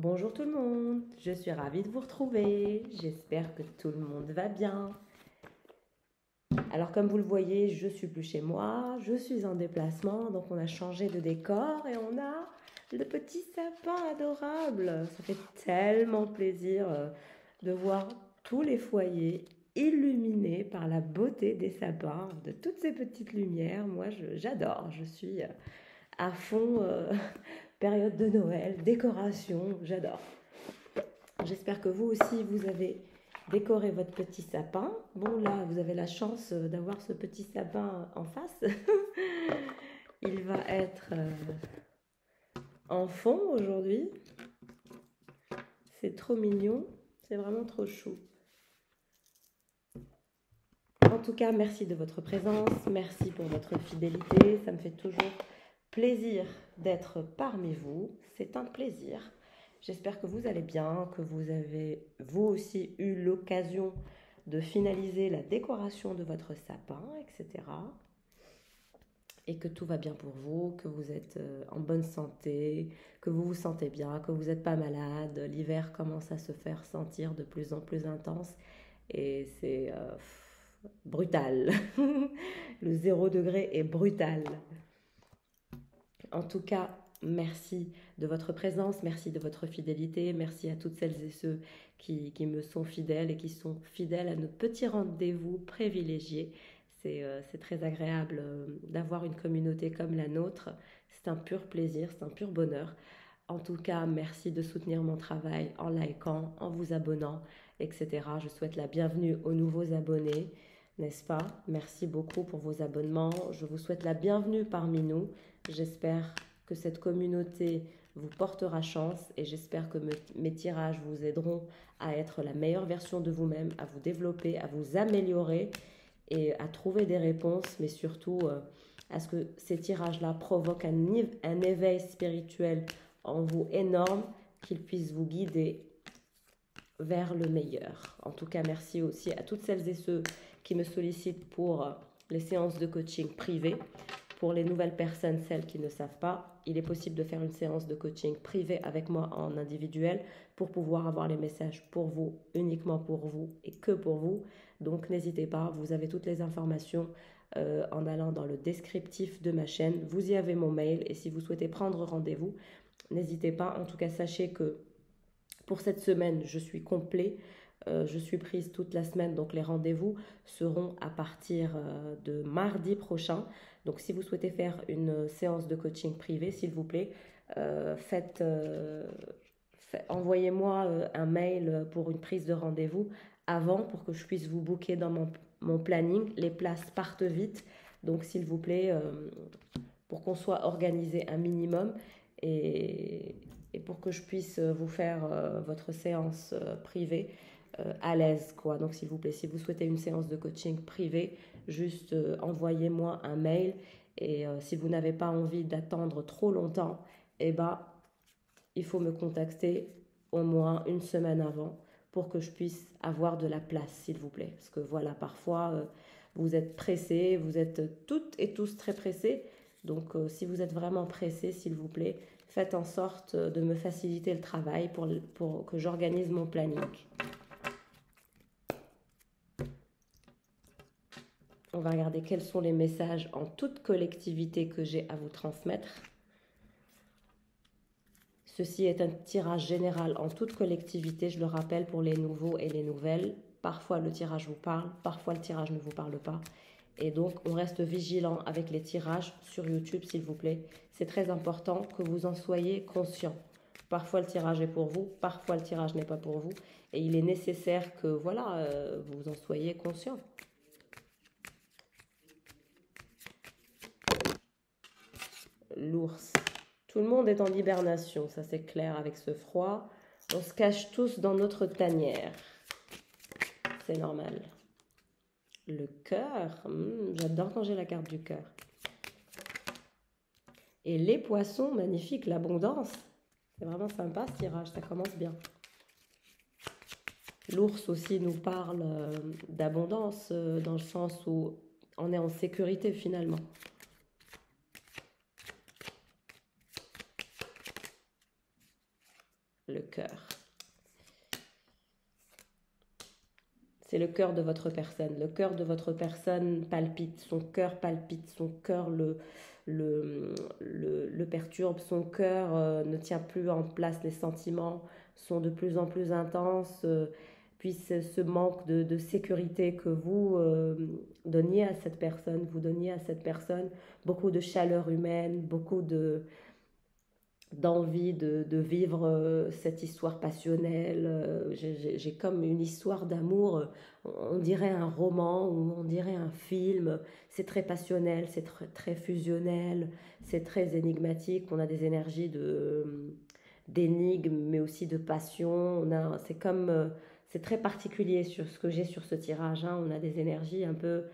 Bonjour tout le monde, je suis ravie de vous retrouver, j'espère que tout le monde va bien. Alors comme vous le voyez, je suis plus chez moi, je suis en déplacement, donc on a changé de décor et on a le petit sapin adorable. Ça fait tellement plaisir de voir tous les foyers illuminés par la beauté des sapins, de toutes ces petites lumières. Moi j'adore, je suis à fond période de Noël, décoration, j'adore. J'espère que vous aussi, vous avez décoré votre petit sapin. Bon, là, vous avez la chance d'avoir ce petit sapin en face. Il va être en fond aujourd'hui. C'est trop mignon. C'est vraiment trop chou. En tout cas, merci de votre présence. Merci pour votre fidélité. Ça me fait toujours plaisir d'être parmi vous. C'est un plaisir. J'espère que vous allez bien, que vous avez vous aussi eu l'occasion de finaliser la décoration de votre sapin, etc. Et que tout va bien pour vous, que vous êtes en bonne santé, que vous vous sentez bien, que vous n'êtes pas malade. L'hiver commence à se faire sentir de plus en plus intense et c'est brutal. Le 0 degré est brutal. En tout cas, merci de votre présence, merci de votre fidélité, merci à toutes celles et ceux qui me sont fidèles et qui sont fidèles à nos petits rendez-vous privilégiés. C'est très agréable d'avoir une communauté comme la nôtre. C'est un pur plaisir, c'est un pur bonheur. En tout cas, merci de soutenir mon travail en likant, en vous abonnant, etc. Je souhaite la bienvenue aux nouveaux abonnés, n'est-ce pas? Merci beaucoup pour vos abonnements. Je vous souhaite la bienvenue parmi nous. J'espère que cette communauté vous portera chance et j'espère que mes tirages vous aideront à être la meilleure version de vous-même, à vous développer, à vous améliorer et à trouver des réponses, mais surtout à ce que ces tirages-là provoquent un éveil spirituel en vous énorme, qu'ils puissent vous guider vers le meilleur. En tout cas, merci aussi à toutes celles et ceux qui me sollicitent pour les séances de coaching privées. Pour les nouvelles personnes, celles qui ne savent pas, il est possible de faire une séance de coaching privée avec moi en individuel pour pouvoir avoir les messages pour vous, uniquement pour vous et que pour vous. Donc n'hésitez pas, vous avez toutes les informations en allant dans le descriptif de ma chaîne. Vous y avez mon mail et si vous souhaitez prendre rendez-vous, n'hésitez pas. En tout cas, sachez que pour cette semaine, je suis complet. Je suis prise toute la semaine, donc les rendez-vous seront à partir de mardi prochain. Donc si vous souhaitez faire une séance de coaching privé, s'il vous plaît, envoyez-moi un mail pour une prise de rendez-vous avant pour que je puisse vous booker dans mon planning. Les places partent vite, donc s'il vous plaît, pour qu'on soit organisé un minimum et pour que je puisse vous faire votre séance privée à l'aise, quoi. Donc s'il vous plaît, si vous souhaitez une séance de coaching privée, juste envoyez-moi un mail et si vous n'avez pas envie d'attendre trop longtemps, eh ben, il faut me contacter au moins une semaine avant pour que je puisse avoir de la place, s'il vous plaît. Parce que voilà, parfois, vous êtes pressés, vous êtes toutes et tous très pressés. Donc, si vous êtes vraiment pressés, s'il vous plaît, faites en sorte de me faciliter le travail pour que j'organise mon planning. On va regarder quels sont les messages en toute collectivité que j'ai à vous transmettre. Ceci est un tirage général en toute collectivité, je le rappelle pour les nouveaux et les nouvelles. Parfois le tirage vous parle, parfois le tirage ne vous parle pas. Et donc on reste vigilant avec les tirages sur YouTube s'il vous plaît. C'est très important que vous en soyez conscient. Parfois le tirage est pour vous, parfois le tirage n'est pas pour vous. Et il est nécessaire que voilà, vous en soyez conscient. L'ours. Tout le monde est en hibernation, ça c'est clair avec ce froid. On se cache tous dans notre tanière. C'est normal. Le cœur, j'adore quand j'ai la carte du cœur. Et les poissons, magnifique, l'abondance. C'est vraiment sympa ce tirage, ça commence bien. L'ours aussi nous parle d'abondance dans le sens où on est en sécurité finalement. le cœur. C'est le cœur de votre personne. Le cœur de votre personne palpite, son cœur palpite, son cœur le perturbe, son cœur ne tient plus en place, les sentiments sont de plus en plus intenses, puis ce manque de sécurité que vous donniez à cette personne, vous donniez à cette personne beaucoup de chaleur humaine, beaucoup d'envie de vivre cette histoire passionnelle. J'ai comme une histoire d'amour, on dirait un roman ou on dirait un film. C'est très passionnel, c'est très fusionnel, c'est très énigmatique. On a des énergies d'énigmes, mais aussi de passion. C'est comme, c'est très particulier sur ce que j'ai sur ce tirage, hein. On a des énergies un peu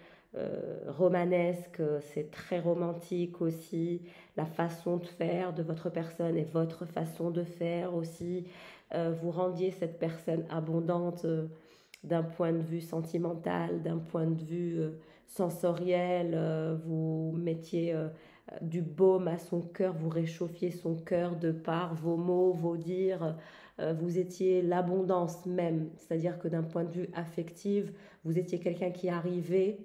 romanesque, c'est très romantique aussi, la façon de faire de votre personne et votre façon de faire aussi. Vous rendiez cette personne abondante d'un point de vue sentimental, d'un point de vue sensoriel, vous mettiez du baume à son cœur, vous réchauffiez son cœur de par vos mots, vos dires. Vous étiez l'abondance même, c'est-à-dire que d'un point de vue affectif, vous étiez quelqu'un qui arrivait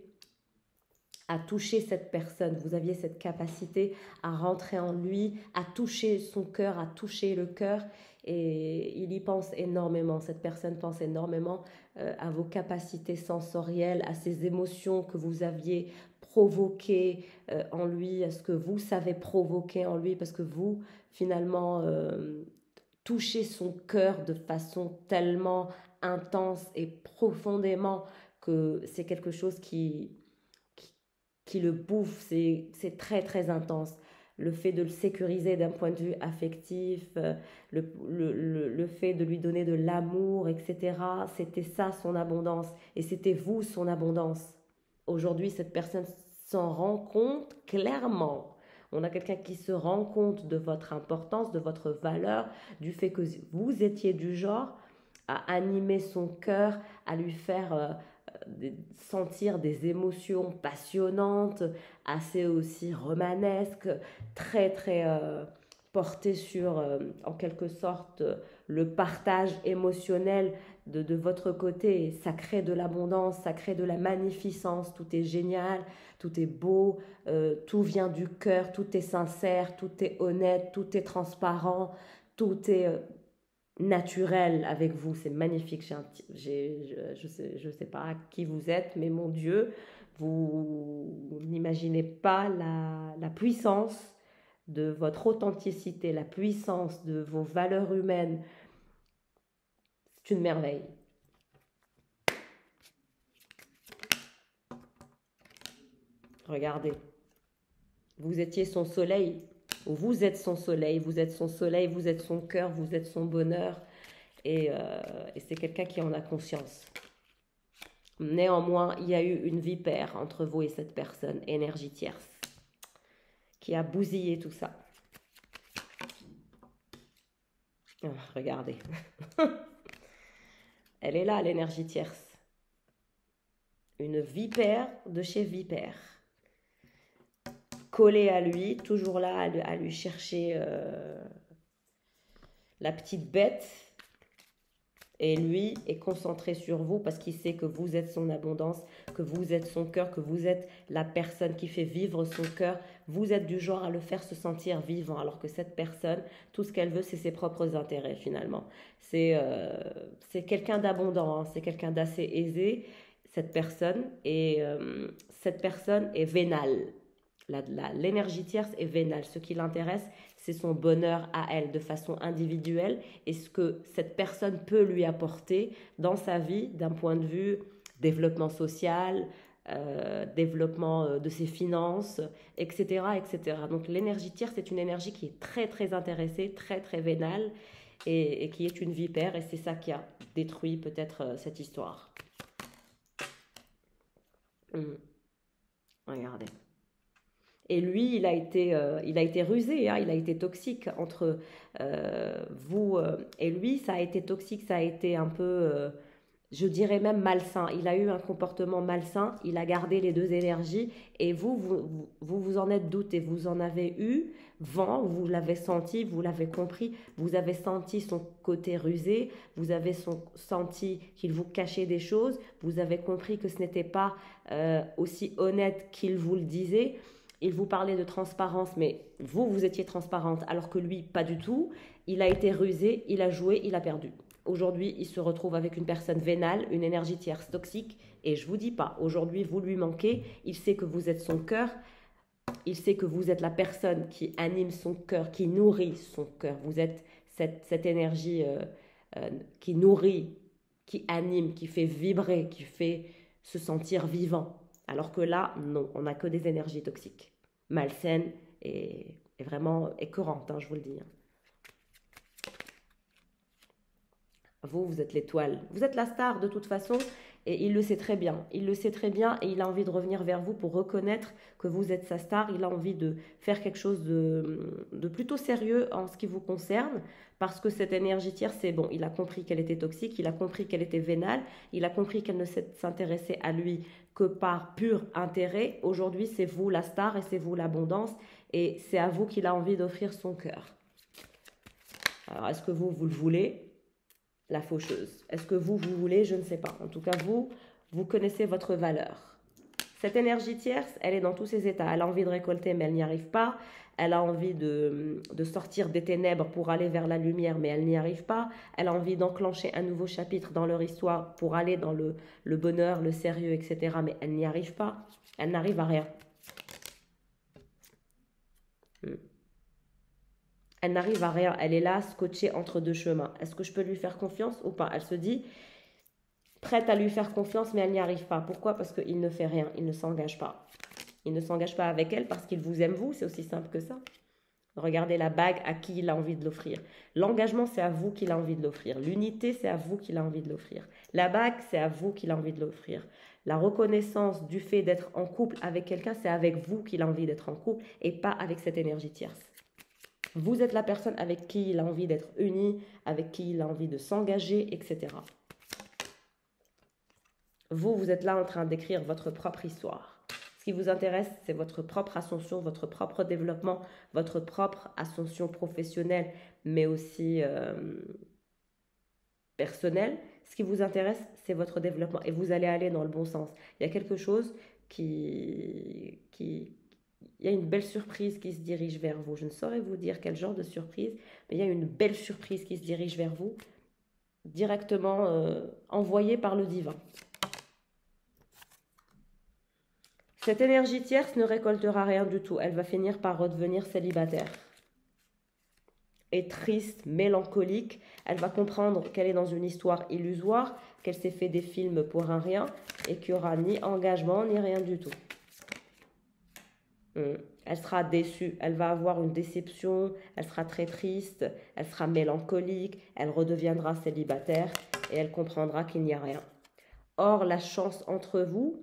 à toucher cette personne, vous aviez cette capacité à rentrer en lui, à toucher son cœur, à toucher le cœur, et il y pense énormément, cette personne pense énormément à vos capacités sensorielles, à ces émotions que vous aviez provoquées en lui, à ce que vous savez provoquer en lui, parce que vous, finalement, touchez son cœur de façon tellement intense et profondément que c'est quelque chose qui le bouffe, c'est très très intense. Le fait de le sécuriser d'un point de vue affectif, le fait de lui donner de l'amour, etc. C'était ça son abondance et c'était vous son abondance. Aujourd'hui, cette personne s'en rend compte clairement. On a quelqu'un qui se rend compte de votre importance, de votre valeur, du fait que vous étiez du genre à animer son cœur, à lui faire sentir des émotions passionnantes, assez aussi romanesques, très très portées sur en quelque sorte le partage émotionnel de votre côté. Ça crée de l'abondance, ça crée de la magnificence, tout est génial, tout est beau, tout vient du cœur, tout est sincère, tout est honnête, tout est transparent, tout est naturel avec vous, c'est magnifique. Je sais pas qui vous êtes, mais mon Dieu, vous n'imaginez pas la puissance de votre authenticité, la puissance de vos valeurs humaines. C'est une merveille. Regardez, vous étiez son soleil. Vous êtes son soleil, vous êtes son soleil, vous êtes son cœur, vous êtes son bonheur. Et c'est quelqu'un qui en a conscience. Néanmoins, il y a eu une vipère entre vous et cette personne, énergie tierce, qui a bousillé tout ça. Oh, regardez. Elle est là, l'énergie tierce. Une vipère de chez Vipère. Collée à lui, toujours là à lui chercher la petite bête. Et lui est concentré sur vous parce qu'il sait que vous êtes son abondance, que vous êtes son cœur, que vous êtes la personne qui fait vivre son cœur. Vous êtes du genre à le faire se sentir vivant, alors que cette personne, tout ce qu'elle veut, c'est ses propres intérêts finalement. C'est quelqu'un d'abondant, hein, c'est quelqu'un d'assez aisé, cette personne. Et cette personne est vénale. L'énergie tierce est vénale. Ce qui l'intéresse, c'est son bonheur à elle de façon individuelle et ce que cette personne peut lui apporter dans sa vie d'un point de vue développement social, développement de ses finances, etc., etc. Donc l'énergie tierce, c'est une énergie qui est très très intéressée, très très vénale et qui est une vipère, et c'est ça qui a détruit peut-être cette histoire. Regardez. Et lui, il a été rusé, hein, il a été toxique entre vous et lui. Ça a été toxique, ça a été un peu, je dirais même malsain. Il a eu un comportement malsain, il a gardé les deux énergies et vous en êtes douté, vous en avez eu vent, vous l'avez senti, vous l'avez compris, vous avez senti son côté rusé, vous avez senti qu'il vous cachait des choses, vous avez compris que ce n'était pas aussi honnête qu'il vous le disait. Il vous parlait de transparence, mais vous étiez transparente, alors que lui, pas du tout. Il a été rusé, il a joué, il a perdu. Aujourd'hui, il se retrouve avec une personne vénale, une énergie tierce toxique. Et je vous dis pas, aujourd'hui, vous lui manquez. Il sait que vous êtes son cœur. Il sait que vous êtes la personne qui anime son cœur, qui nourrit son cœur. Vous êtes cette énergie qui nourrit, qui anime, qui fait vibrer, qui fait se sentir vivant. Alors que là, non, on n'a que des énergies toxiques, malsaines et vraiment écœurantes, hein, je vous le dis. Vous êtes l'étoile. Vous êtes la star de toute façon et il le sait très bien. Il le sait très bien et il a envie de revenir vers vous pour reconnaître que vous êtes sa star. Il a envie de faire quelque chose de plutôt sérieux en ce qui vous concerne parce que cette énergie tierce, c'est bon. Il a compris qu'elle était toxique, il a compris qu'elle était vénale, il a compris qu'elle ne s'intéressait à lui que par pur intérêt. Aujourd'hui, c'est vous la star et c'est vous l'abondance et c'est à vous qu'il a envie d'offrir son cœur. Alors, est-ce que vous le voulez ? La faucheuse. Est-ce que vous voulez? Je ne sais pas. En tout cas, vous connaissez votre valeur. Cette énergie tierce, elle est dans tous ses états. Elle a envie de récolter, mais elle n'y arrive pas. Elle a envie de sortir des ténèbres pour aller vers la lumière, mais elle n'y arrive pas. Elle a envie d'enclencher un nouveau chapitre dans leur histoire pour aller dans le bonheur, le sérieux, etc. Mais elle n'y arrive pas. Elle n'arrive à rien. Elle n'arrive à rien, elle est là, scotchée entre deux chemins. Est-ce que je peux lui faire confiance ou pas? Elle se dit prête à lui faire confiance, mais elle n'y arrive pas. Pourquoi? Parce qu'il ne fait rien, il ne s'engage pas. Il ne s'engage pas avec elle parce qu'il vous aime vous, c'est aussi simple que ça. Regardez la bague, à qui il a envie de l'offrir. L'engagement, c'est à vous qu'il a envie de l'offrir. L'unité, c'est à vous qu'il a envie de l'offrir. La bague, c'est à vous qu'il a envie de l'offrir. La reconnaissance du fait d'être en couple avec quelqu'un, c'est avec vous qu'il a envie d'être en couple et pas avec cette énergie tierce. Vous êtes la personne avec qui il a envie d'être uni, avec qui il a envie de s'engager, etc. Vous êtes là en train d'écrire votre propre histoire. Ce qui vous intéresse, c'est votre propre ascension, votre propre développement, votre propre ascension professionnelle, mais aussi personnelle. Ce qui vous intéresse, c'est votre développement et vous allez aller dans le bon sens. Il y a quelque chose il y a une belle surprise qui se dirige vers vous. Je ne saurais vous dire quel genre de surprise, mais il y a une belle surprise qui se dirige vers vous, directement envoyée par le divin. Cette énergie tierce ne récoltera rien du tout. Elle va finir par redevenir célibataire. Et triste, mélancolique, elle va comprendre qu'elle est dans une histoire illusoire, qu'elle s'est fait des films pour un rien, et qu'il n'y aura ni engagement, ni rien du tout. Elle sera déçue, elle va avoir une déception, elle sera très triste, elle sera mélancolique, elle redeviendra célibataire et elle comprendra qu'il n'y a rien. Or, la chance entre vous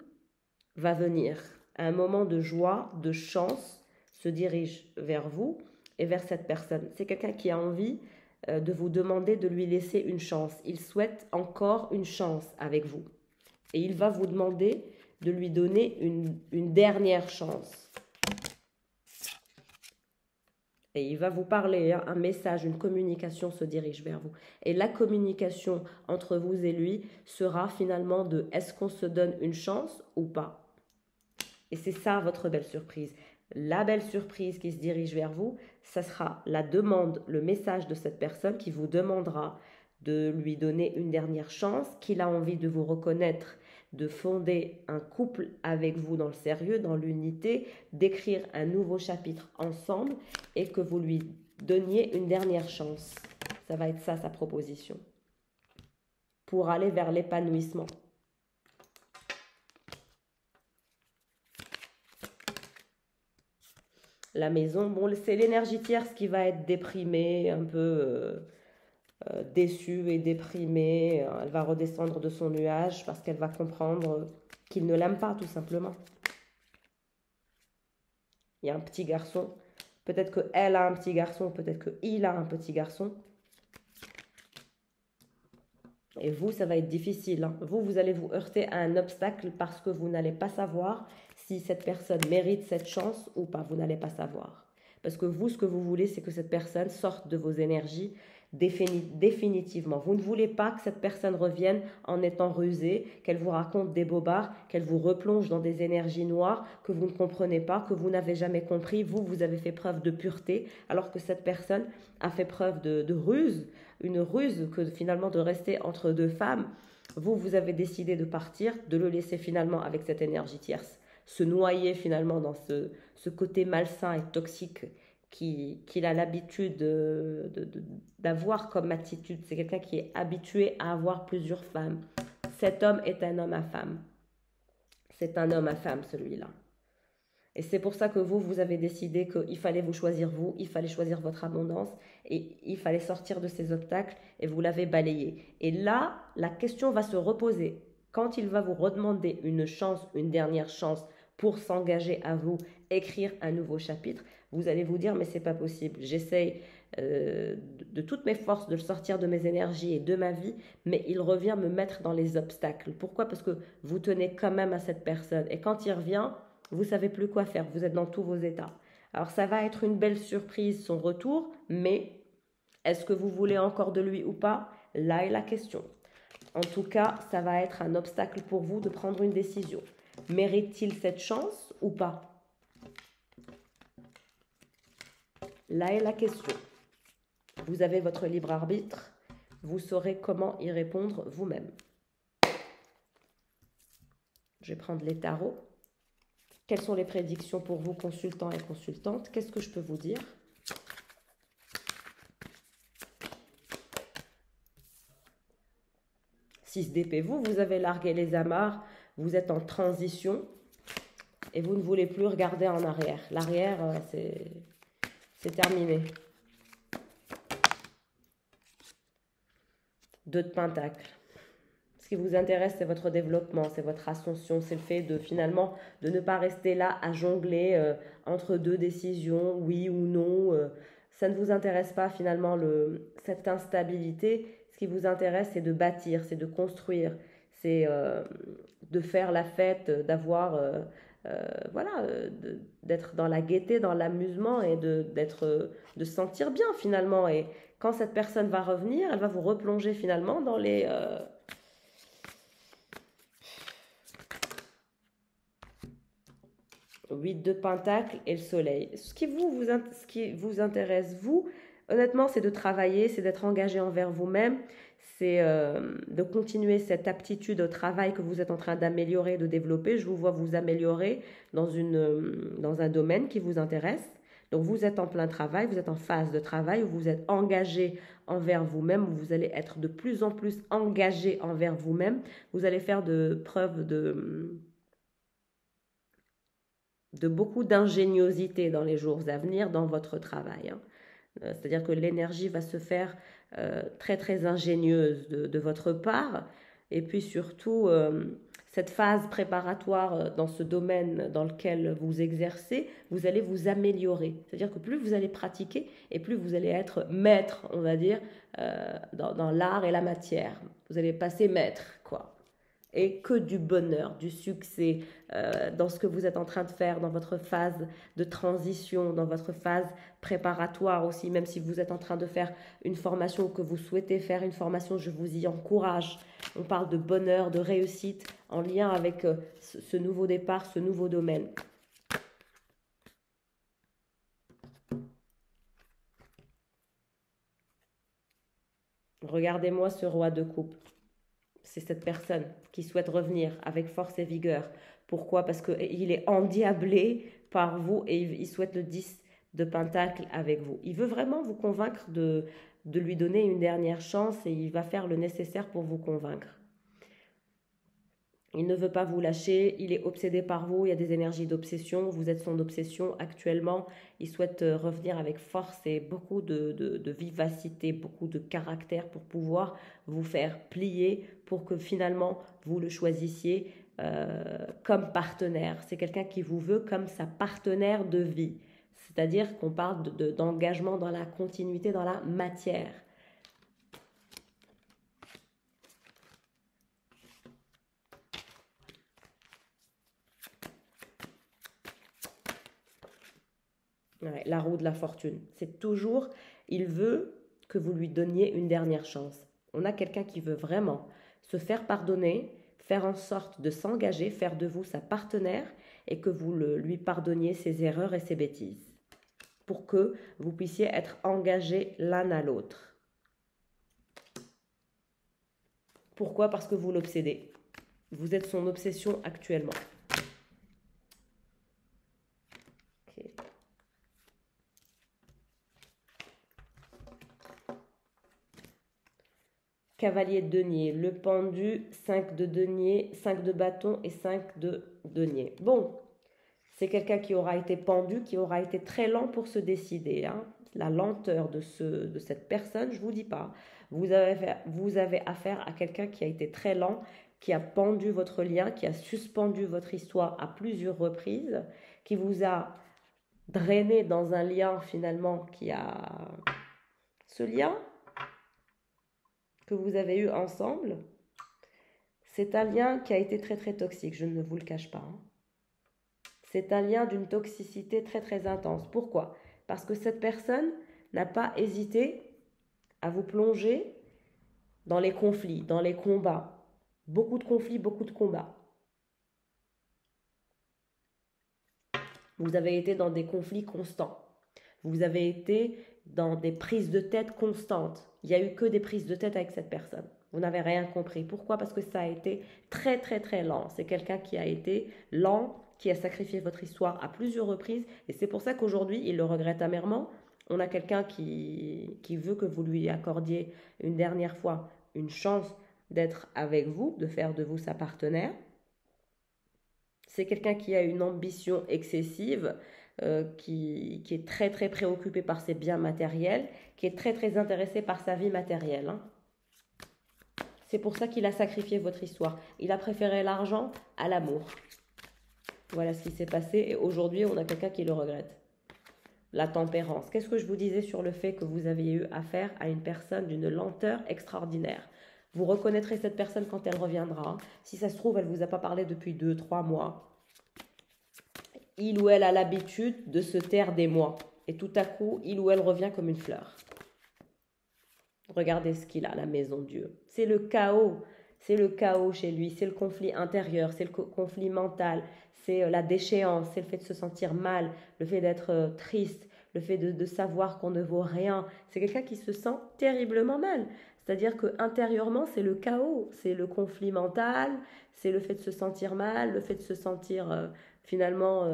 va venir. Un moment de joie, de chance se dirige vers vous et vers cette personne. C'est quelqu'un qui a envie de vous demander de lui laisser une chance. Il souhaite encore une chance avec vous. Et il va vous demander de lui donner une dernière chance. Et il va vous parler, un message, une communication se dirige vers vous. Et la communication entre vous et lui sera finalement de est-ce qu'on se donne une chance ou pas? Et c'est ça votre belle surprise. La belle surprise qui se dirige vers vous, ça sera la demande, le message de cette personne qui vous demandera de lui donner une dernière chance, qu'il a envie de vous reconnaître, de fonder un couple avec vous dans le sérieux, dans l'unité, d'écrire un nouveau chapitre ensemble et que vous lui donniez une dernière chance. Ça va être ça sa proposition. Pour aller vers l'épanouissement. La maison, bon, c'est l'énergie tierce qui va être déprimée, un peu déçue et déprimée. Elle va redescendre de son nuage parce qu'elle va comprendre qu'il ne l'aime pas, tout simplement. Il y a un petit garçon. Peut-être qu'elle a un petit garçon, peut-être qu'il a un petit garçon. Et vous, ça va être difficile, hein. Vous allez vous heurter à un obstacle parce que vous n'allez pas savoir si cette personne mérite cette chance ou pas. Vous n'allez pas savoir. Parce que vous, ce que vous voulez, c'est que cette personne sorte de vos énergies définitivement. Vous ne voulez pas que cette personne revienne en étant rusée, qu'elle vous raconte des bobards, qu'elle vous replonge dans des énergies noires que vous ne comprenez pas, que vous n'avez jamais compris. Vous avez fait preuve de pureté, alors que cette personne a fait preuve de ruse, une ruse que finalement de rester entre deux femmes. Vous avez décidé de partir, de le laisser finalement avec cette énergie tierce, se noyer finalement dans ce côté malsain et toxique qu'il a l'habitude d'avoir comme attitude. C'est quelqu'un qui est habitué à avoir plusieurs femmes. Cet homme est un homme à femme. C'est un homme à femme, celui-là. Et c'est pour ça que vous avez décidé qu'il fallait vous choisir vous, il fallait choisir votre abondance et il fallait sortir de ces obstacles et vous l'avez balayé. Et là, la question va se reposer. Quand il va vous redemander une chance, une dernière chance pour s'engager à vous, écrire un nouveau chapitre, vous allez vous dire mais c'est pas possible. J'essaye de toutes mes forces de le sortir de mes énergies et de ma vie, mais il revient me mettre dans les obstacles. Pourquoi? Parce que vous tenez quand même à cette personne. Et quand il revient, vous savez plus quoi faire, vous êtes dans tous vos états. Alors ça va être une belle surprise son retour, mais est-ce que vous voulez encore de lui ou pas? Là est la question. En tout cas, ça va être un obstacle pour vous de prendre une décision. Mérite-t-il cette chance ou pas? Là est la question. Vous avez votre libre arbitre, vous saurez comment y répondre vous-même. Je vais prendre les tarots. Quelles sont les prédictions pour vous, consultants et consultantes? Qu'est-ce que je peux vous dire? Six d'épée, vous avez largué les amarres, vous êtes en transition et vous ne voulez plus regarder en arrière. L'arrière, c'est terminé. Deux de pentacles. Ce qui vous intéresse, c'est votre développement, c'est votre ascension, c'est le fait de finalement de ne pas rester là à jongler entre deux décisions, oui ou non. Ça ne vous intéresse pas finalement cette instabilité. Ce qui vous intéresse, c'est de bâtir, c'est de construire, c'est de faire la fête, d'avoir, voilà, d'être dans la gaieté, dans l'amusement et de se sentir bien finalement. Et quand cette personne va revenir, elle va vous replonger finalement dans les 8 de pentacle et le soleil. Ce qui vous intéresse, vous, honnêtement, c'est de travailler, c'est d'être engagé envers vous-même, c'est de continuer cette aptitude au travail que vous êtes en train d'améliorer, de développer. Je vous vois vous améliorer dans un domaine qui vous intéresse. Donc vous êtes en plein travail, vous êtes en phase de travail où vous êtes engagé envers vous-même, où vous allez être de plus en plus engagé envers vous-même. Vous allez faire preuve de beaucoup d'ingéniosité dans les jours à venir dans votre travail. C'est-à-dire que l'énergie va se faire très très ingénieuse de votre part. Et puis surtout, cette phase préparatoire dans ce domaine dans lequel vous exercez, vous allez vous améliorer. C'est-à-dire que plus vous allez pratiquer et plus vous allez être maître, on va dire, dans l'art et la matière. Vous allez passer maître, quoi. Et que du bonheur, du succès dans ce que vous êtes en train de faire, dans votre phase de transition, dans votre phase préparatoire aussi, même si vous êtes en train de faire une formation ou que vous souhaitez faire une formation, je vous y encourage. On parle de bonheur, de réussite en lien avec ce nouveau départ, ce nouveau domaine. Regardez-moi ce roi de coupe. C'est cette personne qui souhaite revenir avec force et vigueur. Pourquoi? Parce qu'il est endiablé par vous et il souhaite le 10 de pentacle avec vous. Il veut vraiment vous convaincre de lui donner une dernière chance et il va faire le nécessaire pour vous convaincre. Il ne veut pas vous lâcher, il est obsédé par vous, il y a des énergies d'obsession, vous êtes son obsession actuellement. Il souhaite revenir avec force et beaucoup de vivacité, beaucoup de caractère pour pouvoir vous faire plier, pour que finalement vous le choisissiez comme partenaire. C'est quelqu'un qui vous veut comme sa partenaire de vie. C'est-à-dire qu'on parle d'engagement dans la continuité, dans la matière. Ouais, la roue de la fortune. C'est toujours, il veut que vous lui donniez une dernière chance. On a quelqu'un qui veut vraiment se faire pardonner, faire en sorte de s'engager, faire de vous sa partenaire et que vous lui pardonniez ses erreurs et ses bêtises pour que vous puissiez être engagés l'un à l'autre. Pourquoi? Parce que vous l'obsédez. Vous êtes son obsession actuellement. Okay. Cavalier de denier, le pendu, 5 de denier, 5 de bâton et 5 de denier. Bon, c'est quelqu'un qui aura été pendu, qui aura été très lent pour se décider. Hein. La lenteur de cette personne, je ne vous dis pas. Vous avez affaire à quelqu'un qui a été très lent, qui a pendu votre lien, qui a suspendu votre histoire à plusieurs reprises, qui vous a drainé dans un lien finalement qui a... Ce lien que vous avez eu ensemble, c'est un lien qui a été très très toxique, je ne vous le cache pas. Hein. C'est un lien d'une toxicité très très intense. Pourquoi? Parce que cette personne n'a pas hésité à vous plonger dans les conflits, dans les combats. Beaucoup de conflits, beaucoup de combats. Vous avez été dans des conflits constants. Vous avez été dans des prises de tête constantes. Il n'y a eu que des prises de tête avec cette personne. Vous n'avez rien compris. Pourquoi? Parce que ça a été très très très lent. C'est quelqu'un qui a été lent, qui a sacrifié votre histoire à plusieurs reprises. Et c'est pour ça qu'aujourd'hui, il le regrette amèrement. On a quelqu'un qui veut que vous lui accordiez une dernière fois une chance d'être avec vous, de faire de vous sa partenaire. C'est quelqu'un qui a une ambition excessive, qui est très très préoccupé par ses biens matériels, qui est très très intéressé par sa vie matérielle. Hein. C'est pour ça qu'il a sacrifié votre histoire. Il a préféré l'argent à l'amour. Voilà ce qui s'est passé et aujourd'hui on a quelqu'un qui le regrette. La tempérance. Qu'est-ce que je vous disais sur le fait que vous aviez eu affaire à une personne d'une lenteur extraordinaire? Vous reconnaîtrez cette personne quand elle reviendra. Si ça se trouve, elle ne vous a pas parlé depuis 2-3 mois. Il ou elle a l'habitude de se taire des mois. Et tout à coup, il ou elle revient comme une fleur. Regardez ce qu'il a, la maison Dieu. C'est le chaos. C'est le chaos chez lui. C'est le conflit intérieur. C'est le conflit mental. C'est la déchéance. C'est le fait de se sentir mal. Le fait d'être triste. Le fait de savoir qu'on ne vaut rien. C'est quelqu'un qui se sent terriblement mal. C'est-à-dire qu'intérieurement, c'est le chaos. C'est le conflit mental. C'est le fait de se sentir mal. Le fait de se sentir... finalement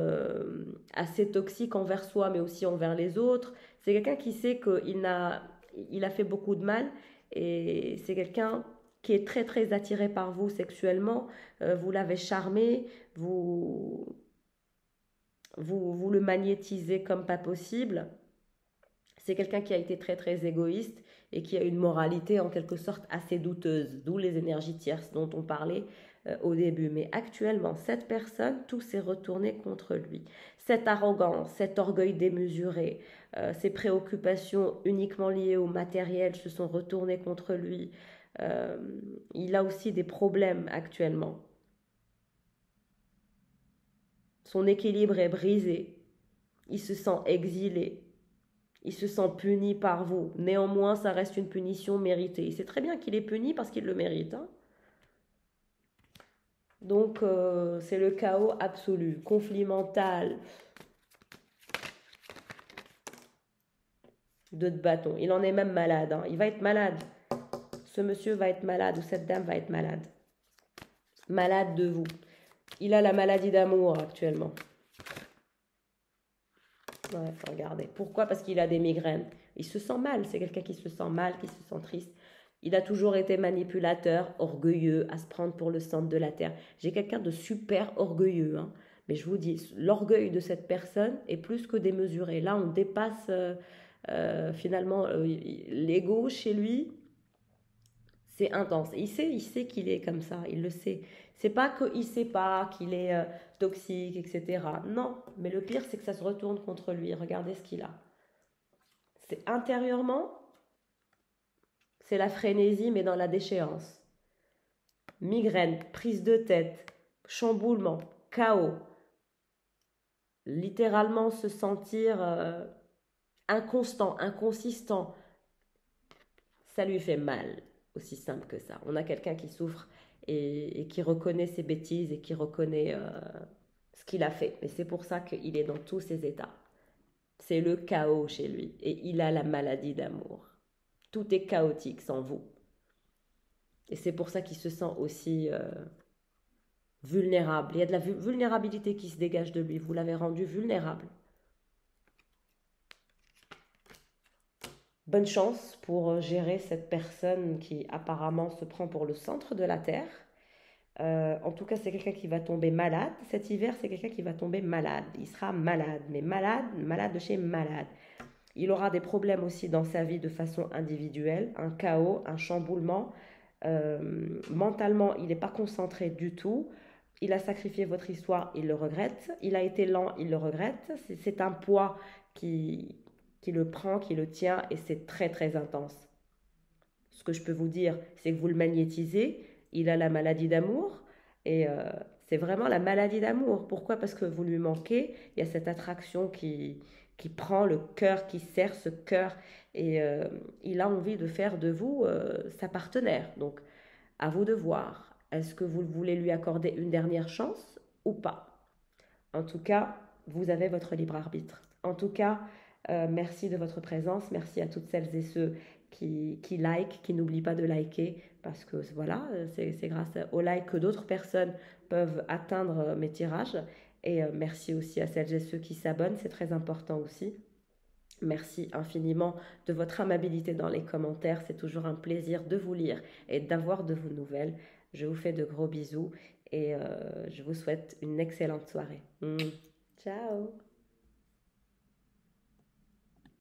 assez toxique envers soi mais aussi envers les autres. C'est quelqu'un qui sait qu'il a fait beaucoup de mal et c'est quelqu'un qui est très très attiré par vous sexuellement. Vous l'avez charmé, vous le magnétisez comme pas possible. C'est quelqu'un qui a été très très égoïste et qui a une moralité en quelque sorte assez douteuse, d'où les énergies tierces dont on parlait au début. Mais actuellement, cette personne, tout s'est retourné contre lui. Cette arrogance, cet orgueil démesuré, ces préoccupations uniquement liées au matériel se sont retournées contre lui. Il a aussi des problèmes actuellement. Son équilibre est brisé. Il se sent exilé. Il se sent puni par vous. Néanmoins, ça reste une punition méritée. Il sait très bien qu'il est puni parce qu'il le mérite. Hein. Donc, c'est le chaos absolu. Conflit mental. De bâton. Il en est même malade. Hein. Il va être malade. Ce monsieur va être malade ou cette dame va être malade. Malade de vous. Il a la maladie d'amour actuellement. Ouais, regardez. Pourquoi? Parce qu'il a des migraines. Il se sent mal. C'est quelqu'un qui se sent mal, qui se sent triste. Il a toujours été manipulateur, orgueilleux, à se prendre pour le centre de la terre. J'ai quelqu'un de super orgueilleux. Hein. Mais je vous dis, l'orgueil de cette personne est plus que démesuré. Là, on dépasse finalement l'ego chez lui. C'est intense. Il sait qu'il est comme ça. Il le sait. C'est pas qu'il sait pas qu'il est toxique, etc. Non, mais le pire, c'est que ça se retourne contre lui. Regardez ce qu'il a. C'est intérieurement, c'est la frénésie, mais dans la déchéance. Migraine, prise de tête, chamboulement, chaos. littéralement se sentir inconstant, inconsistant, ça lui fait mal, aussi simple que ça. On a quelqu'un qui souffre et qui reconnaît ses bêtises et qui reconnaît ce qu'il a fait. Et c'est pour ça qu'il est dans tous ces états. C'est le chaos chez lui et il a la maladie d'amour. Tout est chaotique sans vous. Et c'est pour ça qu'il se sent aussi vulnérable. Il y a de la vulnérabilité qui se dégage de lui. Vous l'avez rendu vulnérable. Bonne chance pour gérer cette personne qui apparemment se prend pour le centre de la Terre. En tout cas, c'est quelqu'un qui va tomber malade. Cet hiver, c'est quelqu'un qui va tomber malade. Il sera malade, mais malade, malade de chez malade. Il aura des problèmes aussi dans sa vie de façon individuelle, un chaos, un chamboulement. Mentalement, il n'est pas concentré du tout. Il a sacrifié votre histoire, il le regrette. Il a été lent, il le regrette. C'est un poids qui le prend, qui le tient, et c'est très très intense. Ce que je peux vous dire, c'est que vous le magnétisez. Il a la maladie d'amour, et c'est vraiment la maladie d'amour. Pourquoi? Parce que vous lui manquez. Il y a cette attraction qui prend le cœur, qui serre ce cœur, et il a envie de faire de vous sa partenaire. Donc, à vous de voir. Est-ce que vous voulez lui accorder une dernière chance ou pas? En tout cas, vous avez votre libre arbitre. En tout cas, merci de votre présence. Merci à toutes celles et ceux qui like, qui n'oublient pas de liker, parce que voilà, c'est grâce au like que d'autres personnes peuvent atteindre mes tirages. Et merci aussi à celles et ceux qui s'abonnent, c'est très important aussi. Merci infiniment de votre amabilité dans les commentaires. C'est toujours un plaisir de vous lire et d'avoir de vos nouvelles. Je vous fais de gros bisous et je vous souhaite une excellente soirée. Ciao!